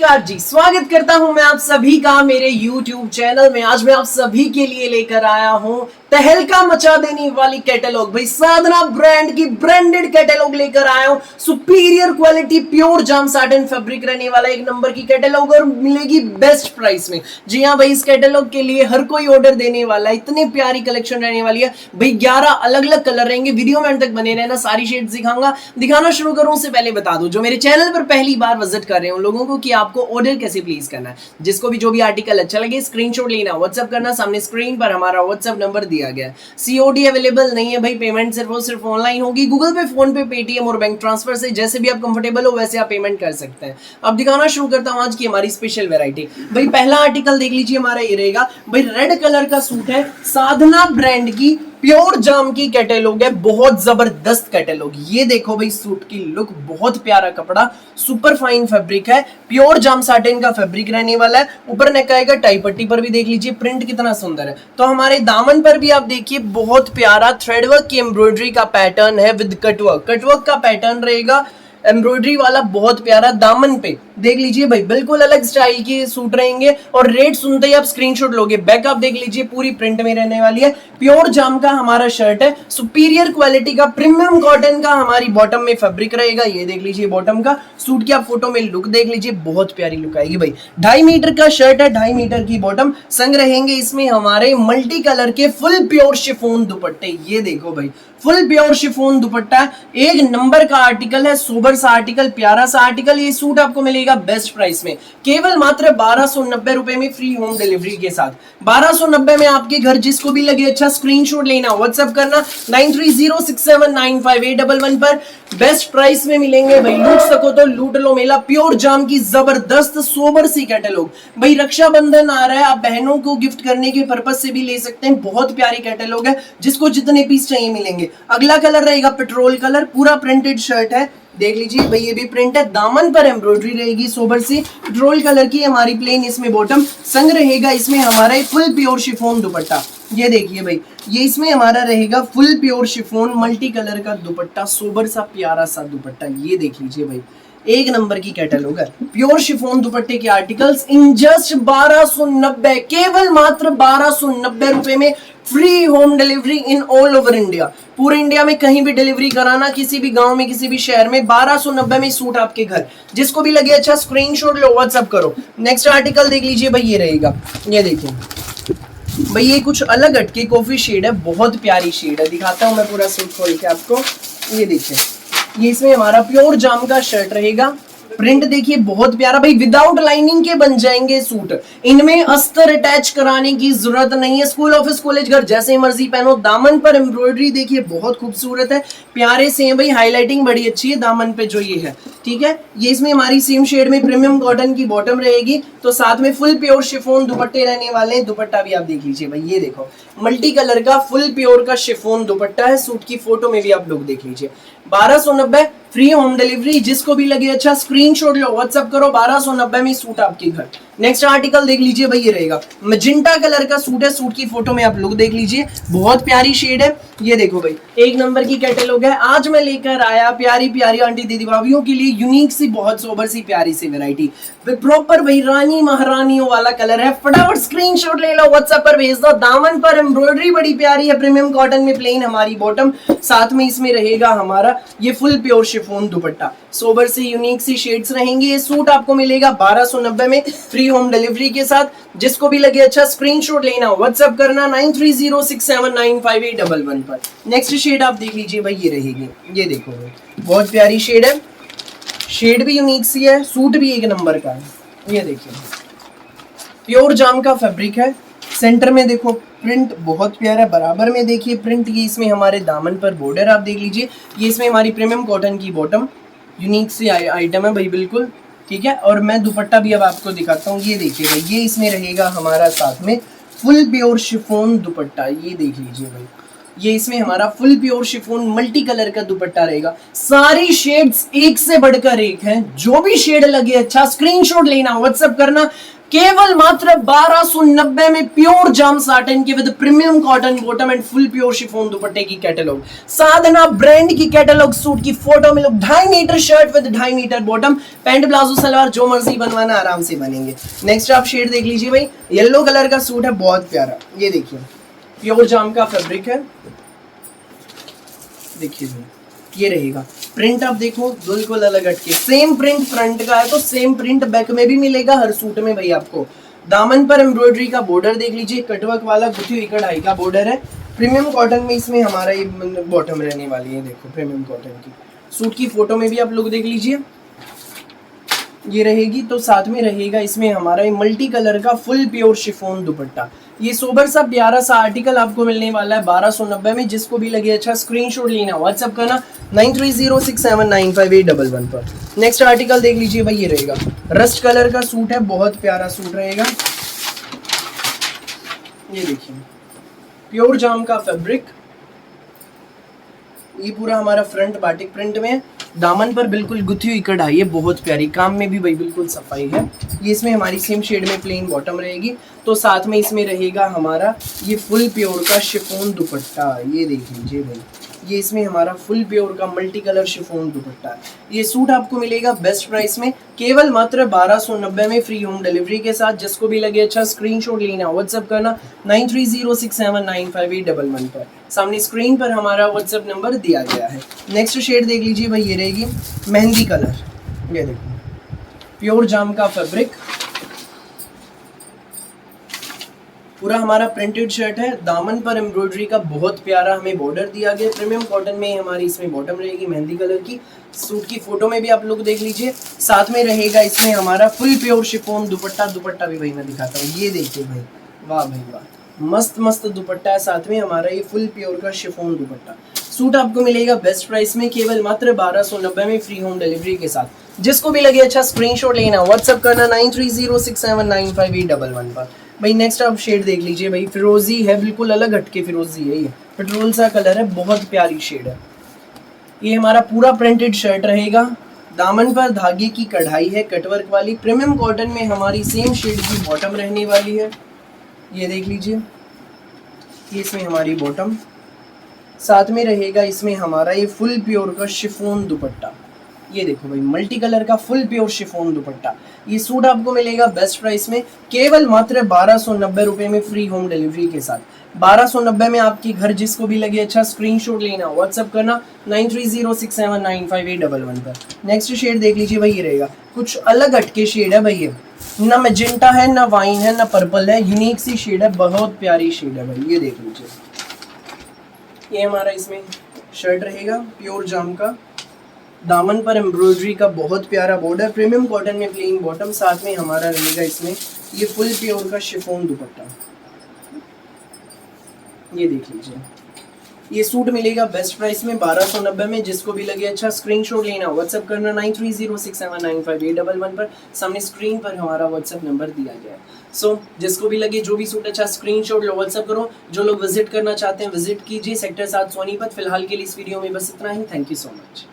नमस्कार जी, स्वागत करता हूं मैं आप सभी का मेरे YouTube चैनल में। आज मैं आप सभी के लिए लेकर आया हूं तहलका मचा देने वाली कैटलॉग। भाई साधना ब्रांड की ब्रांडेड कैटलॉग लेकर आया हूं। Superior quality pure jam satin fabric रहने वाला एक नंबर की कैटलॉग और मिलेगी बेस्ट प्राइस में। जी हाँ भाई, इस कैटलॉग के लिए हर कोई ऑर्डर देने वाला है। इतनी प्यारी कलेक्शन रहने वाली है भाई। 11 अलग अलग कलर रहेंगे। वीडियो में अंत तक बने रहना, सारी शेड्स दिखाऊंगा। दिखाना शुरू करूं उससे पहले बता दूं, जो मेरे चैनल पर पहली बार विजिट कर रहे हैं उन लोगों को कि आपको ऑर्डर कैसे प्लीज करना है। जिसको भी जो भी आर्टिकल अच्छा लगे स्क्रीनशॉट लेना, व्हाट्सएप करना। सामने स्क्रीन पर हमारा व्हाट्सएप नंबर दिया गया है। सीओडी अवेलेबल नहीं है भाई, पेमेंट सिर्फ ऑनलाइन होगी। गूगल पे, फोन पे, पेटीएम और बैंक ट्रांसफर से जैसे भी आप कंफर्टेबल हो वैसे आप पेमेंट कर सकते हैं। अब दिखाना शुरू करता हूं आज की हमारी स्पेशल वैरायटी। भाई पहला आर्टिकल देख लीजिए, हमारा ये रहेगा भाई। रेड कलर का सूट है, साधना ब्रांड की प्योर जाम की कैटलॉग है। बहुत जबरदस्त कैटलॉग। ये देखो भाई, सूट की लुक, बहुत प्यारा कपड़ा, सुपर फाइन फैब्रिक है। प्योर जाम साटिन का फैब्रिक रहने वाला है। ऊपर नेक आएगा, टाई पट्टी पर भी देख लीजिए प्रिंट कितना सुंदर है। तो हमारे दामन पर भी आप देखिए बहुत प्यारा थ्रेडवर्क की एम्ब्रॉयडरी का पैटर्न है विद कटवर्क। कटवर्क का पैटर्न रहेगा एम्ब्रॉयडरी वाला, बहुत प्यारा। दामन पे देख लीजिए भाई, बिल्कुल अलग स्टाइल के सूट रहेंगे। और रेट सुनते ही आप स्क्रीनशॉट लोगे। बैक आप देख लीजिए, पूरी प्रिंट में रहने वाली है। प्योर जाम का हमारा शर्ट है। सुपीरियर क्वालिटी का प्रीमियम कॉटन का हमारी बॉटम में फैब्रिक रहेगा। ये देख लीजिए बॉटम का। सूट की आप फोटो में लुक देख लीजिए, बहुत प्यारी लुक आएगी भाई। 2.5 मीटर का शर्ट है, 2.5 मीटर की बॉटम। संग रहेंगे इसमें हमारे मल्टी कलर के फुल प्योर शिफॉन दुपट्टे। ये देखो भाई, फुल प्योर शिफॉन दुपट्टा, एक नंबर का आर्टिकल है। सोबर सा आर्टिकल, प्यारा सा आर्टिकल। ये सूट आपको मिलेगा बेस्ट प्राइस में, केवल मात्र 1290 रुपए में, फ्री होम डिलीवरी के साथ। 1290 में आपके घर। जिसको भी लगे अच्छा स्क्रीनशॉट लेना, व्हाट्सएप करना 9306795811 पर। बेस्ट प्राइस में मिलेंगे भाई। लूट सको तो लूट लो मेला। प्योर जाम की जबरदस्त सोबर सी कैटलॉग भाई। रक्षाबंधन आ रहा है, आप बहनों को गिफ्ट करने के पर्पज से भी ले सकते हैं। बहुत प्यारी कैटलॉग है, जिसको जितने पीस चाहिए मिलेंगे। अगला कलर रहेगा पेट्रोल कलर, पूरा प्रिंटेड शर्ट है। देख लीजिए भाई, ये भी प्रिंट है। दामन पर एम्ब्रॉयडरी रहेगी सोबर सी, पेट्रोल कलर की हमारी प्लेन इसमें बॉटम। संग रहेगा इसमें हमारा फुल प्योर शिफॉन दुपट्टा। ये देखिए भाई, ये इसमें हमारा रहेगा full pure chiffon multi colour का दुपट्टा, सोबर सा प्यारा सा दुपट्टा। ये देख लीजिए भाई, एक नंबर की कैटलॉग है। प्योर शिफॉन दुपट्टे के आर्टिकल्स इन जस्ट 1290, केवल मात्र 1290 रुपए में, free home delivery in all over India. पूरे इंडिया में कहीं भी डिलीवरी कराना, किसी भी गांव में, किसी भी शहर में, 1290 में सूट आपके घर। जिसको भी लगे अच्छा स्क्रीनशॉट लो, व्हाट्सएप करो। नेक्स्ट आर्टिकल देख लीजिए भाई, ये रहेगा। ये देखिए भाई, ये कुछ अलग हटके कॉफी शेड है, बहुत प्यारी शेड है। दिखाता हूं मैं पूरा सूट खोल के आपको। ये देखिए, ये इसमें हमारा प्योर जाम का शर्ट रहेगा। प्रिंट देखिए बहुत प्यारा भाई, विदाउट लाइनिंग के बन जाएंगे सूट। इनमें अस्तर अटैच कराने की जरूरत नहीं है। स्कूल, ऑफिस, कॉलेज, घर जैसे मर्जी पहनो। दामन पर एम्ब्रॉयडरी देखिए बहुत खूबसूरत है, प्यारे से है भाई। हाईलाइटिंग बड़ी अच्छी है दामन पे जो ये है, ठीक है। ये इसमें हमारी सेम शेड में प्रीमियम कॉटन की बॉटम रहेगी। तो साथ में फुल प्योर शिफॉन दुपट्टे रहने वाले हैं। दुपट्टा भी आप देख लीजिए भाई, ये देखो मल्टी कलर का फुल प्योर का शिफॉन दुपट्टा है। सूट की फोटो में भी आप लोग देख लीजिए। 1290, फ्री होम डिलीवरी। जिसको भी लगे अच्छा स्क्रीनशॉट लो, व्हाट्सएप करो। 1290 में सूट आपके घर। नेक्स्ट आर्टिकल देख लीजिए भाई, ये रहेगा मैजेंटा कलर का सूट है। सूट की फोटो में आप लोग देख लीजिए, बहुत प्यारी शेड है। ये देखो भाई, एक नंबर की कैटलॉग है। आज मैं लेकर आया प्यारी प्यारी आंटी दीदी भाभियों के लिए यूनिक सी, बहुत सोबर सी, प्यारी सी वैरायटी। प्रॉपर भाई रानी महारानियों वाला कलर है। फटाफट स्क्रीनशॉट ले लो, व्हाट्सएप पर भेज दो। दामन पर एम्ब्रॉयडरी बड़ी प्यारी है, प्रीमियम कॉटन में प्लेन हमारी बॉटम। साथ में इसमें रहेगा हमारा ये फुल प्योर शिफॉन दुपट्टा। सोबर से यूनिक सी शेड्स रहेंगी। ये सूट आपको मिलेगा 1290 में, फ्री होम डिलीवरी के साथ। जिसको भी लगे अच्छा स्क्रीनशॉट लेना, व्हाट्सएप करना 9306795811 पर। नेक्स्ट शेड आप देख लीजिए भाई, ये रहेगी। ये देखो भाई, बहुत प्यारी शेड है। शेड भी यूनिक सी है, सूट भी एक नंबर का है। ये देखिए, प्योर जाम का फैब्रिक है। सेंटर में देखो प्रिंट बहुत प्यारा है। बराबर में देखिए प्रिंट, ये इसमें हमारे दामन पर बॉर्डर आप देख लीजिए। ये इसमें हमारी प्रीमियम कॉटन की बॉटम, यूनिक सी आइटम है भाई, बिल्कुल ठीक है। और मैं दुपट्टा भी अब आपको दिखाता हूँ। ये देखिए भाई, ये इसमें रहेगा हमारा साथ में फुल प्योर शिफॉन दुपट्टा। ये देख लीजिए भाई, ये इसमें हमारा full pure chiffon multi colour का दुपट्टा रहेगा। सारी शेड्स एक से बढ़कर एक हैं, जो भी शेड लगे अच्छा स्क्रीनशॉट लेना, व्हाट्सएप करना। केवल मात्र 1290 में प्योर जाम साटन के with premium cotton bottom and full pure chiffon दुपट्टे की कैटलॉग। साधना ब्रांड की कैटलॉग सूट की फोटो में लोग 2.5 metre shirt with 2.5 metre bottom, pant palazzo salwar जो मर्जी बनवाना आराम से बनेंगे। नेक्स्ट आप शेड देख लीजिए भाई, येलो कलर का सूट है, बहुत प्यारा। ये देखिए प्योर जाम का फैब्रिक है, देखिए भाई ये रहेगा। प्रिंट आप देखो बिल्कुल अलग हटके, सेम प्रिंट फ्रंट का है तो सेम प्रिंट बैक में भी मिलेगा हर सूट में भाई आपको। दामन पर एम्ब्रॉयडरी का बॉर्डर देख लीजिए, कटवर्क वाला गुथी हुई कढ़ाई का बॉर्डर है। प्रीमियम कॉटन में इसमें हमारा ये बॉटम रहने वाली है, देखो प्रीमियम कॉटन की। सूट की फोटो में भी आप लोग देख लीजिए ये रहेगी, तो साथ में रहेगा इसमें हमारा ये मल्टी कलर का फुल प्योर शिफॉन दुपट्टा। ये सोबर सा प्यारा सा आर्टिकल आपको मिलने वाला है 1290 में। जिसको भी लगे अच्छा स्क्रीनशॉट लेना, व्हाट्सएप करना 9306795811 पर। नेक्स्ट आर्टिकल देख लीजिए भाई, ये रहेगा रस्ट कलर का सूट है, बहुत प्यारा सूट रहेगा। ये देखिए प्योर जाम का फैब्रिक, ये पूरा हमारा फ्रंट बाटिक प्रिंट में, दामन पर बिल्कुल गुथी हुई कढ़ाई है, बहुत प्यारी, काम में भी भाई बिल्कुल सफाई है। ये इसमें हमारी सेम शेड में प्लेन बॉटम रहेगी, तो साथ में इसमें रहेगा हमारा ये फुल प्योर का शिफॉन दुपट्टा। ये देख लीजिए भाई, ये इसमें हमारा फुल प्योर का मल्टी कलर शिफॉन दुपट्टा है। ये सूट आपको मिलेगा बेस्ट प्राइस में, केवल मात्र 1290 में, फ्री होम डिलीवरी के साथ। जिसको भी लगे अच्छा स्क्रीनशॉट लेना, व्हाट्सएप करना 9306795811 पर। सामने स्क्रीन पर हमारा व्हाट्सएप नंबर दिया गया है। नेक्स्ट शेड देख लीजिए भाई, ये रहेगी मेहंदी कलर। ये देखिए प्योर जाम का फैब्रिक, पूरा हमारा प्रिंटेड शर्ट है, दामन पर एम्ब्रॉयडरी का बहुत प्यारा हमें बॉर्डर दिया गया। प्रीमियम कॉटन में हमारी इसमें बॉटम रहेगी मेहंदी कलर की। सूट की फोटो में भी आप लोग देख लीजिए, साथ में रहेगा इसमें हमारा फुल प्योर शिफॉन दुपट्टा। दुपट्टा भी भाई मैं दिखाता हूँ, ये देखिए भाई, वाह भाई वाह, मस्त मस्त दुपट्टा है। साथ में हमारा ये फुल प्योर का शिफॉन दुपट्टा। सूट आपको मिलेगा बेस्ट प्राइस में, केवल मात्र 1290 में, फ्री होम डिलीवरी के साथ। जिसको भी लगे अच्छा स्क्रीनशॉट लेना, व्हाट्सएप करना 9306795811 पर। भाई नेक्स्ट आप शेड देख लीजिए भाई, फिरोजी है, बिल्कुल अलग हटके फिरोजी है, ये पेट्रोल सा कलर है, बहुत प्यारी शेड है। ये हमारा पूरा प्रिंटेड शर्ट रहेगा, दामन पर धागे की कढ़ाई है कटवर्क वाली। प्रीमियम कॉटन में हमारी सेम शेड की बॉटम रहने वाली है। ये देख लीजिए, ये इसमें हमारी बॉटम, साथ में रहेगा इसमें हमारा ये फुल प्योर का शिफॉन दुपट्टा। ये देखो भाई मल्टी कलर का फुल प्योर शिफॉन दुपट्टा। ये सूट आपको मिलेगा बेस्ट प्राइस में, केवल मात्र 1290 रुपये में, फ्री होम डिलीवरी के साथ। 1290 में आपके घर जिसको भी लगे अच्छा स्क्रीनशॉट लेना, व्हाट्सएप करना 9306795811 पर। नेक्स्ट शेड देख लीजिए भाई, ये रहेगा कुछ अलग हटके शेड है भाई, ये ना मैजेंटा है, ना वाइन है, ना पर्पल है, यूनिक सी शेड है, बहुत प्यारी शेड है भाई। ये देख लीजिए, ये हमारा इसमें शर्ट रहेगा प्योर जाम का, दामन पर एम्ब्रॉयडरी का बहुत प्यारा बॉर्डर, प्रीमियम कॉटन में प्लेन बॉटम, साथ में हमारा रहेगा इसमें ये फुल प्योर का शिफॉन दुपट्टा। ये देख लीजिए, ये सूट मिलेगा बेस्ट प्राइस में 1290 में। जिसको भी लगे अच्छा स्क्रीनशॉट लेना, व्हाट्सएप करना 9306795811 पर। सामने स्क्रीन पर हमारा व्हाट्सएप नंबर दिया गया है। सो जिसको भी लगे जो भी सूट अच्छा स्क्रीनशॉट लो, व्हाट्सएप करो। जो लोग विजिट करना चाहते हैं विजिट कीजिए, सेक्टर 7 सोनीपत। फिलहाल के लिए इस वीडियो में बस इतना ही। Thank you so much.